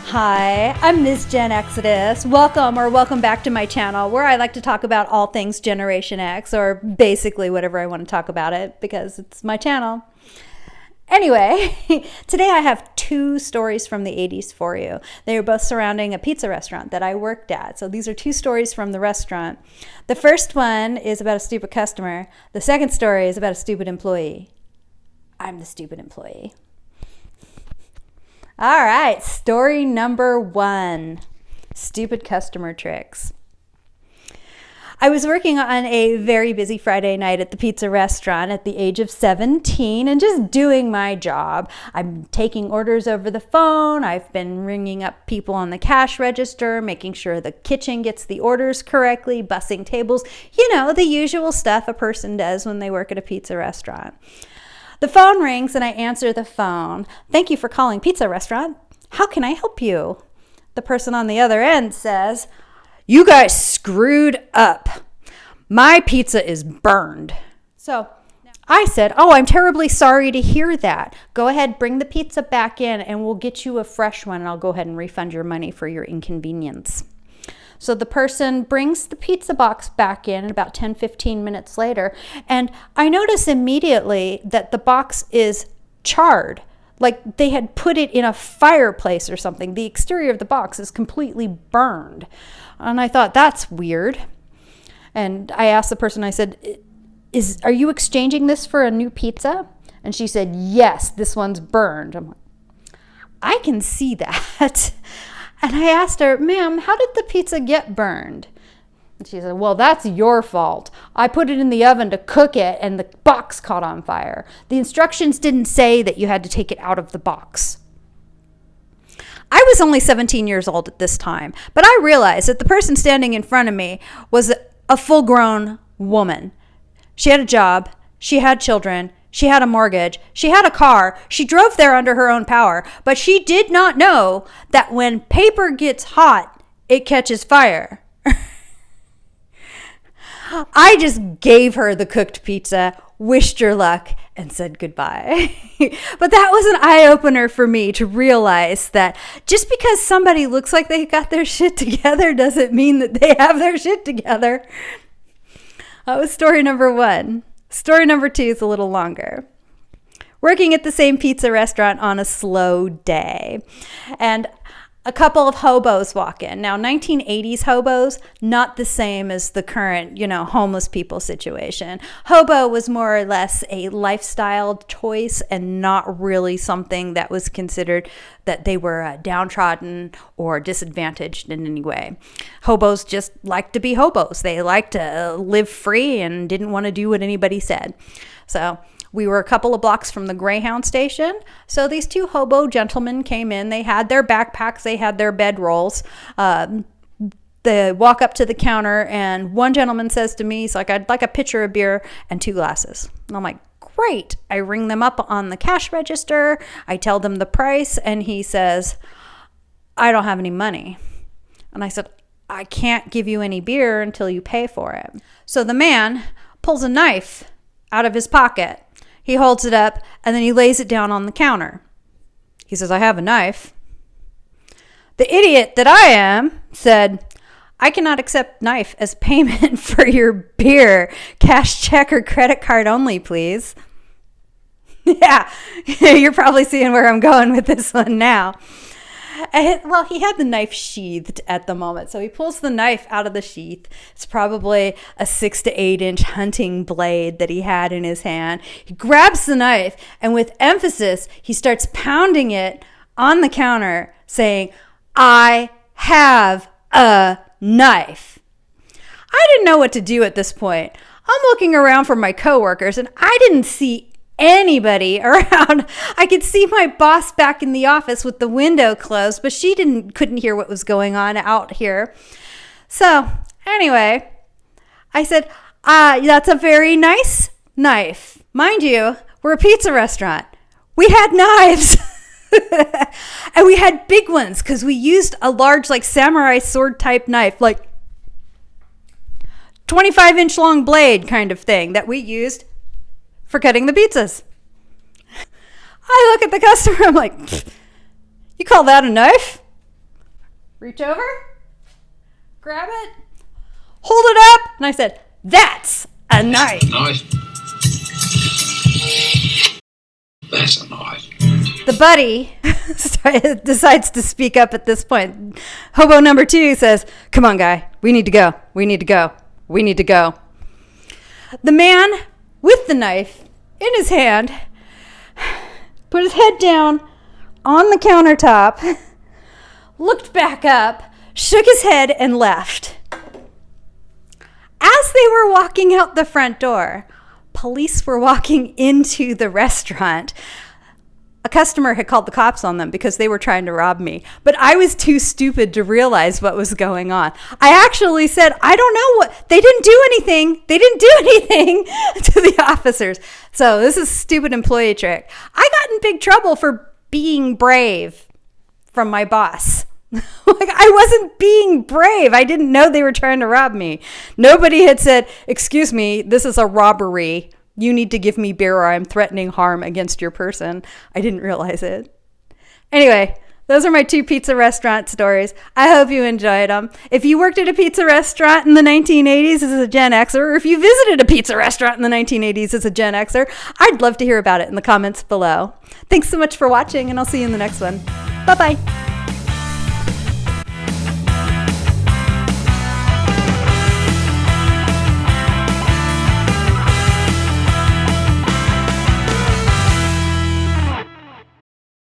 Hi, I'm Ms. Gen Exodus. Welcome back to my channel where I like to talk about all things Generation X, or basically whatever I want to talk about it because it's my channel. Anyway, today I have two stories from the 80s for you. They are both surrounding a pizza restaurant that I worked at. So these are two stories from the restaurant. The first one is about a stupid customer. The second story is about a stupid employee. I'm the stupid employee. All right, story number one, stupid customer tricks. I was working on a very busy Friday night at the pizza restaurant at the age of 17 and just doing my job. I'm taking orders over the phone. I've been ringing up people on the cash register, making sure the kitchen gets the orders correctly, bussing tables, the usual stuff a person does when they work at a pizza restaurant. The phone rings and I answer the phone. "Thank you for calling Pizza Restaurant. How can I help you?" The person on the other end says, "You guys screwed up. My pizza is burned." So I said, "Oh, I'm terribly sorry to hear that. Go ahead, bring the pizza back in and we'll get you a fresh one and I'll go ahead and refund your money for your inconvenience." So the person brings the pizza box back in about 10-15 minutes later, and I notice immediately that the box is charred, like they had put it in a fireplace or something. The exterior of the box is completely burned. And I thought, that's weird. And I asked the person, I said, are you exchanging this for a new pizza? And she said, "Yes, this one's burned." I'm like, I can see that. And I asked her, "Ma'am, how did the pizza get burned?" And she said, "Well, that's your fault. I put it in the oven to cook it and the box caught on fire. The instructions didn't say that you had to take it out of the box." I was only 17 years old at this time, but I realized that the person standing in front of me was a full-grown woman. She had a job, she had children, she had a mortgage, she had a car, she drove there under her own power, but she did not know that when paper gets hot, it catches fire. I just gave her the cooked pizza, wished her luck, and said goodbye. But that was an eye-opener for me to realize that just because somebody looks like they got their shit together doesn't mean that they have their shit together. That was story number one. Story number two is a little longer. Working at the same pizza restaurant on a slow day, and a couple of hobos walk in. Now, 1980s hobos, not the same as the current, homeless people situation. Hobo was more or less a lifestyle choice and not really something that was considered that they were downtrodden or disadvantaged in any way. Hobos just liked to be hobos. They liked to live free and didn't want to do what anybody said. So we were a couple of blocks from the Greyhound station. So these two hobo gentlemen came in. They had their backpacks. They had their bedrolls. They walk up to the counter, and one gentleman says to me, he's like, "I'd like a pitcher of beer and 2 glasses." And I'm like, "Great." I ring them up on the cash register. I tell them the price, and he says, "I don't have any money." And I said, "I can't give you any beer until you pay for it." So the man pulls a knife out of his pocket. He holds it up, and then he lays it down on the counter. He says, "I have a knife." The idiot that I am said, "I cannot accept knife as payment for your beer. Cash, check, or credit card only, please." Yeah, you're probably seeing where I'm going with this one now. Well, he had the knife sheathed at the moment. So he pulls the knife out of the sheath. It's probably a 6 to 8 inch hunting blade that he had in his hand. He grabs the knife and with emphasis, he starts pounding it on the counter saying, "I have a knife." I didn't know what to do at this point. I'm looking around for my coworkers and I didn't see anybody around. I could see my boss back in the office with the window closed, but she couldn't hear what was going on out here. So anyway, I said, "That's a very nice knife. Mind you, we're a pizza restaurant. We had knives." And we had big ones because we used a large samurai sword type knife, 25-inch long blade kind of thing that we used for cutting the pizzas. I look at the customer, I'm like, "You call that a knife?" reach over, grab it, hold it up, and I said, "That's a knife." Knife. That's a knife. The buddy decides to speak up at this point. Hobo number 2 says, "Come on, guy. We need to go. We need to go. We need to go." The man with the knife in his hand put his head down on the countertop, looked back up, shook his head, and left. As they were walking out the front door, police were walking into the restaurant. A customer had called the cops on them because they were trying to rob me, but I was too stupid to realize what was going on. I actually said, "I don't know what, they didn't do anything. They didn't do anything," to the officers. So this is a stupid employee trick. I got in big trouble for being brave from my boss. Like, I wasn't being brave. I didn't know they were trying to rob me. Nobody had said, "Excuse me, this is a robbery. You need to give me beer or I'm threatening harm against your person." I didn't realize it. Anyway, those are my 2 pizza restaurant stories. I hope you enjoyed them. If you worked at a pizza restaurant in the 1980s as a Gen Xer, or if you visited a pizza restaurant in the 1980s as a Gen Xer, I'd love to hear about it in the comments below. Thanks so much for watching, and I'll see you in the next one. Bye-bye.